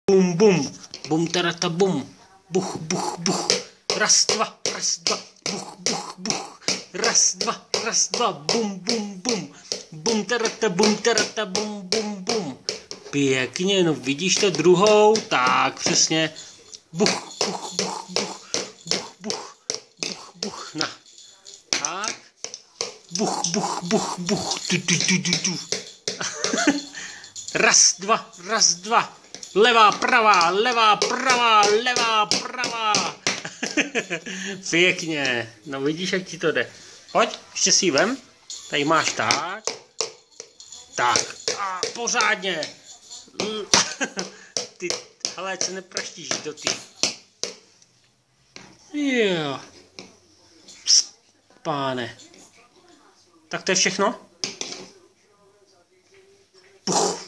Bum, bum, bum, tarata, bum, buch, buch, buch, raz, dva, buch, buch, buch, raz, dva, bum, bum, bum, bum, tarata, bum, bum, bum. Pěkně, no vidíš to druhou? Tak, přesně. Buch, buch, buch, buch, buch, buch, buch, buch, na. Tak. Buch, buch, buch, buch, tu. Raz, dva. Levá, pravá, levá, pravá, levá, pravá. Pěkně. No vidíš, jak ti to jde. Pojď, ještě si vem. Tady máš tak. Tak. A pořádně. Ty, hele, co nepraštíš do ty. Jo. Pst, páne. Tak to je všechno? Buch.